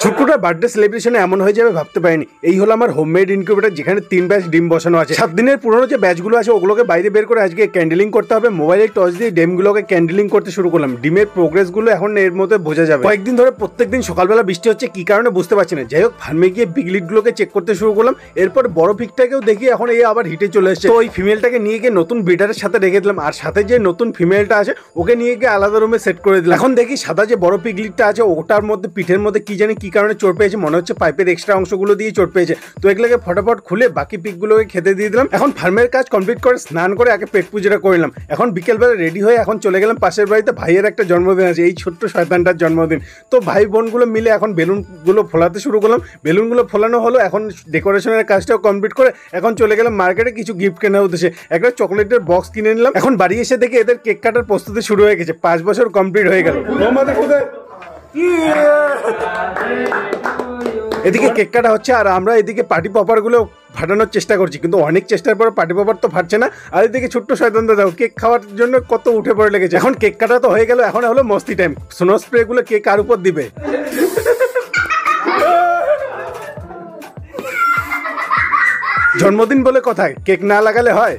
ছোট্টটা birthday সেলিব্রেশনে এমন হয়ে যাবে ভাবতে পারিনি। এই হলো আমার হোমমেড ইনকিউবেটর, যেখানে 3 ব্যাচ ডিম বসানো আছে। 7 দিনের পুরনো যে ব্যাচগুলো আছে ওগুলোকে বাইরে বের করে আজকে ক্যান্ডেলিং করতে হবে। মোবাইলের টর্চ দিয়ে ডিমগুলোকে ক্যান্ডেলিং করতে শুরু করলাম। ডিমের প্রোগ্রেসগুলো এখন এর মধ্যে বোঝা যাবে। কয়েকদিন ধরে প্রত্যেকদিন সকালবেলা বৃষ্টি হচ্ছে, কি কারণে বুঝতে পারছি না। যাই হোক, ফার্মে গিয়ে পিগলিটগুলোকে চেক করতে শুরু করলাম। এরপর বড় পিগটাকেও দেখি এখন এই আবার হিটে চলে এসেছে। তো ওই ফিমেলটাকে নিয়ে গিয়ে নতুন ব্রিডারের সাথে রেখে দিলাম, আর সাথে যে নতুন ফিমেলটা আছে ওকে নিয়ে গিয়ে আলাদা রুমে সেট করে দিলাম। এখন দেখি সাদা যে বড় পিগলিটটা আছে ওটার মধ্যে পিঠের মধ্যে কি জানি কি কারণে চোট পেয়েছে, মনে হচ্ছে পাইপের এক্সট্রা অংশগুলো দিয়ে চোট পেয়েছে। তো এগুলোকে ফটাফট খুলে বাকি পিগগুলোকে খেতে দিয়ে দিলাম। এখন ফার্মের কাজ কমপ্লিট করে স্নান করে আগে পেট পুজোটা করলাম। এখন বিকেলবেলা রেডি হয়ে এখন চলে গেলাম পাশের বাড়িতে। ভাইয়ের একটা জন্মদিন আছে, এই ছোট্ট শয়তানটার জন্মদিন। তো ভাই বোনগুলো মিলে এখন বেলুনগুলো ফোলাতে শুরু করলাম। বেলুনগুলো ফোলানো হলো, এখন ডেকোরেশনের কাজটাও কমপ্লিট করে এখন চলে গেলাম মার্কেটে কিছু গিফট কেনার উদ্দেশ্যে। একটা চকলেটের বক্স কিনে নিলাম। এখন বাড়ি এসে দেখি এদের কেক কাটার প্রস্তুতি শুরু হয়ে গেছে। 5 বছর কমপ্লিট হয়ে গেল। এদিকে কেক কাটা হচ্ছে আর আমরা এদিকে পার্টি পপার গুলো ফাটানোর চেষ্টা করছি, কিন্তু অনেক চেষ্টার পর পার্টি পপার তো ফাটছে না। আর এদিকে ছোট্ট শয়তানটা দাও কেক খাওয়ার জন্য কত উঠে পড়ে লেগেছে। এখন কেক কাটা তো হয়ে গেল, এখন হলো মস্তি টাইম। স্নো স্প্রে গুলো কে কার উপর দিবে। জন্মদিন বলে কথায় কেক না লাগালে হয়।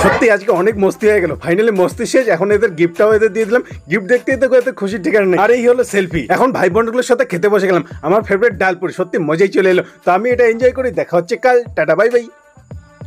সত্যি আজকে অনেক মস্তি হয়ে গেল। ফাইনালি মস্তি শেষ। এখন এদের গিফটটাও এদের দিয়ে দিলাম। গিফট দেখতেই তো এদের খুশির ঠিকানা নেই। আর এই হলো সেলফি। এখন ভাই বোনগুলোর সাথে খেতে বসে গেলাম। আমার ফেভারিট ডালপুরি, সত্যি মজাই চলে এলো। তো আমি এটা এনজয় করি। দেখা হচ্ছে কাল। Tata bye bye.